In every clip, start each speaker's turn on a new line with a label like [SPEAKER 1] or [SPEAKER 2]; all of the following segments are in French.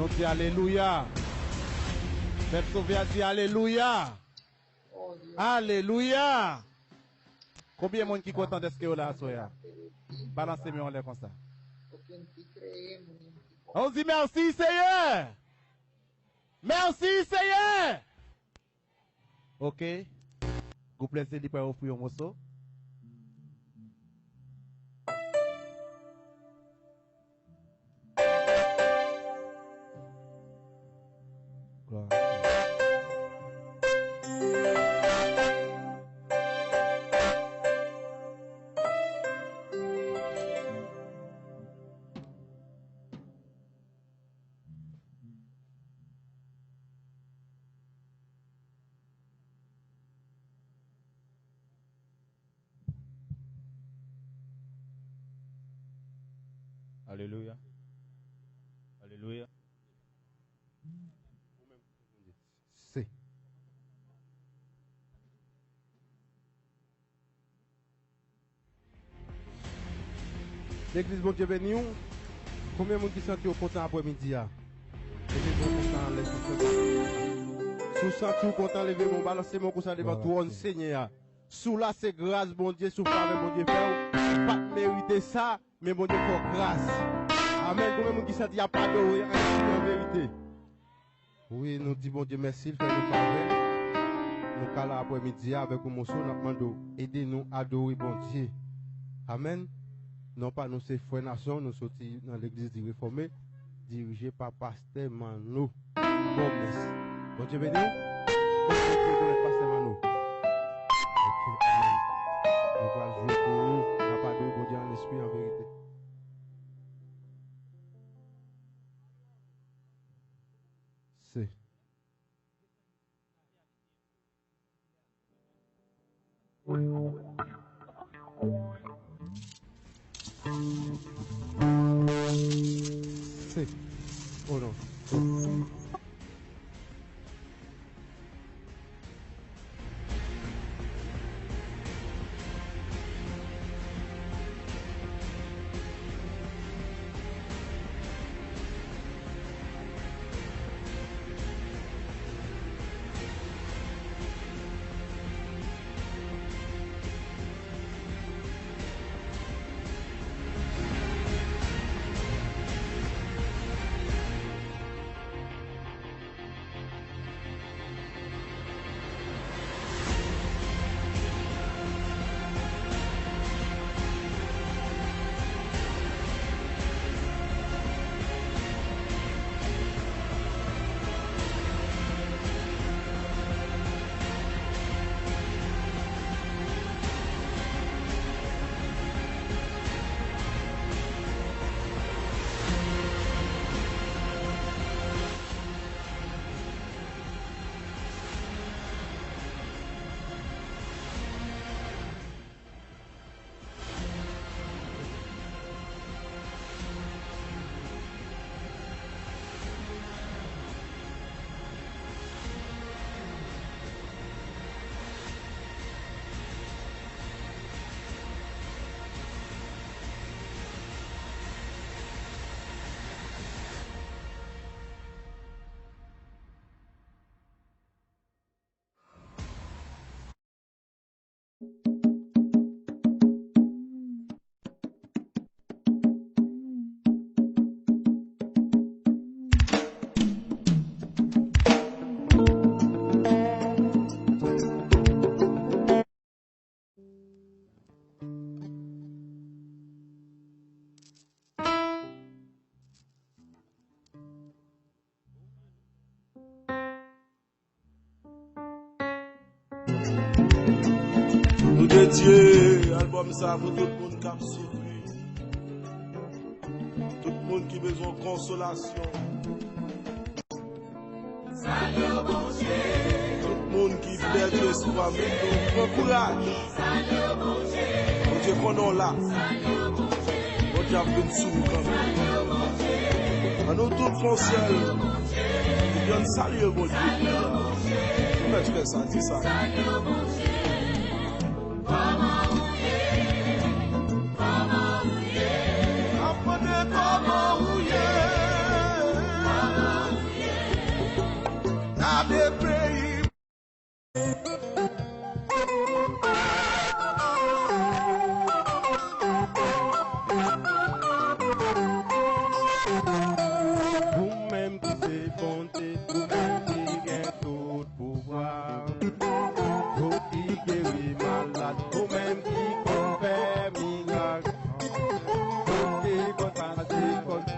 [SPEAKER 1] On dit Alléluia. Père Sauvé a dit Alléluia. Alléluia. Combien de monde qui content de ce que vous là, soya? Balancez-moi en l'air comme ça. On dit merci, Seigneur. Merci, Seigneur. Ok. Vous plaisez de faire offrir un morceau. Gloire. Alléluia. Alléluia. C'est.
[SPEAKER 2] L'église, bon Dieu béni, combien de monde qui sentent content après-midi? L'église, sous sentir content, lever mon balancer mon cousin devant tout Seigneur. Sous là, c'est grâce, bon Dieu, sous faveur, bon Dieu, faire. Pas mériter ça, mais bon Dieu, pour grâce. Amen. Combien de monde qui sentent qu'il n'y a pas d'eau en vérité? Oui, nous disons, bon Dieu, merci, fait nous faveur. Nous sommes là après-midi avec un morceau, nous demandons, aidez-nous à adorer, bon Dieu. Amen. Non pas nous, c'est Frères Nation, nous sommes dans l'église du Réformé, dirigée par Pasteur Mano Gomez. Bon Dieu béni. Pasteur Mano. Ok, amen. Nous allons jouer pour nous. Nous n'avons pas d'eau, bon Dieu, en esprit, en vérité. C'est. C'est. Oh non.
[SPEAKER 3] Nous dédions l'album ça pour tout le monde qui a souffert. Tout le monde qui a besoin de consolation.
[SPEAKER 4] Salut bon Dieu.
[SPEAKER 3] Tout le monde qui perd l'espoir, mais nous prend courage.
[SPEAKER 4] Salut bon Dieu.
[SPEAKER 3] Bon Dieu qu'on est là.
[SPEAKER 4] Salut bon Dieu.
[SPEAKER 3] Bon Dieu a fait une soupe quand même.
[SPEAKER 4] Salut bon Dieu.
[SPEAKER 3] Nous tous font ciel. Nous bien saluer bon Dieu.
[SPEAKER 4] Salut bon Dieu.
[SPEAKER 3] Comment tu fais ça? Dis ça.
[SPEAKER 4] Salut bon Dieu.
[SPEAKER 3] à des pays.
[SPEAKER 2] Vous-même qui c'est bonté, vous-même qui gagne tout pouvoir. Vous qui guéris malade, vous-même qui confère miracle. Vous qui comptez,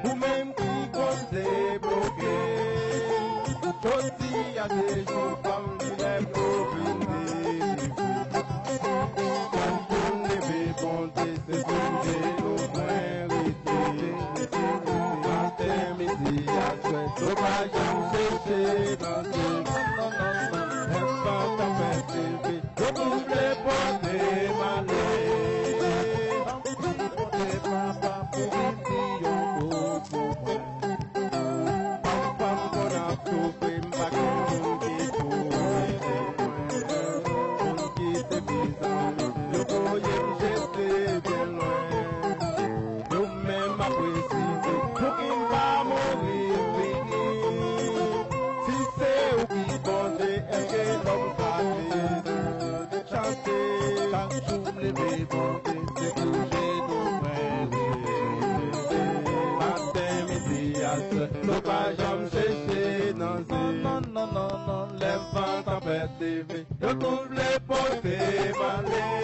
[SPEAKER 2] vous-même qui compte débloquer. Aussi à des jours comme il est provisé. Quand vous n'avez bonté, c'est bouger nos points rétés. Matin, midi, à soir, sauvage, chercher dans ce eu trouve les portées malais.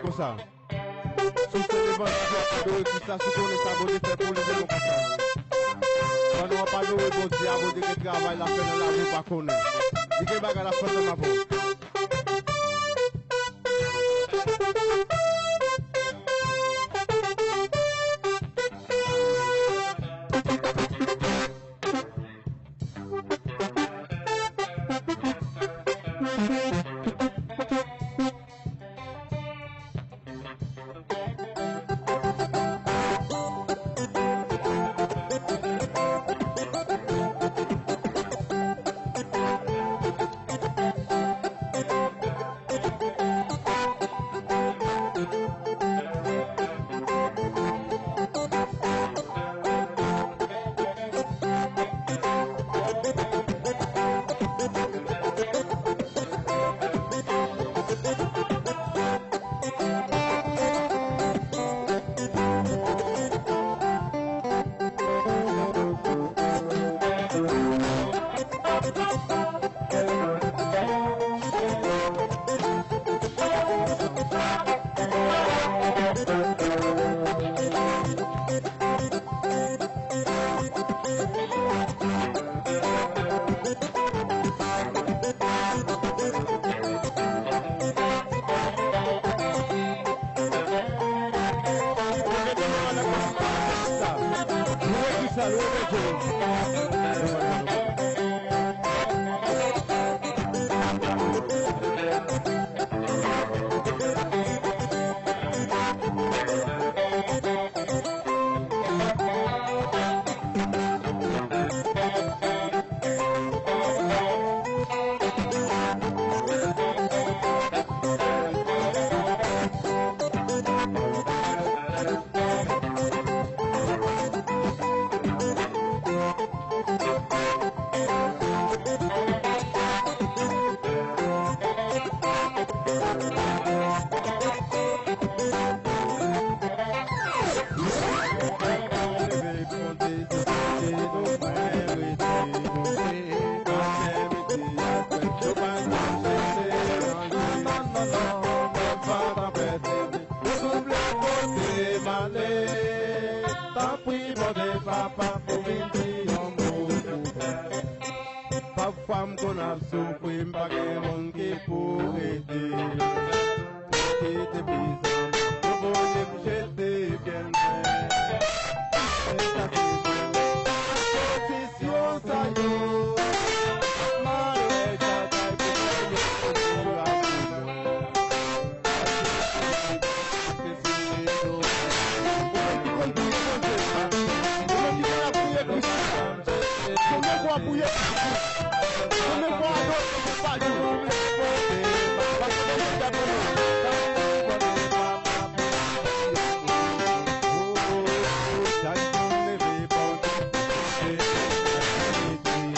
[SPEAKER 2] Comme ça. Sous ce débat, tout ça, sous qu'on est abonné, fait pour les gens comme ça. Quand on va pas de bon Dieu, abonné qui travaille la peine dans la rue, pas connaître. Il y a des bagages à la fin de ma voix. demande papa pour venir en mon parfois m'con a souffrir, m'pa gen moun qui pour aider.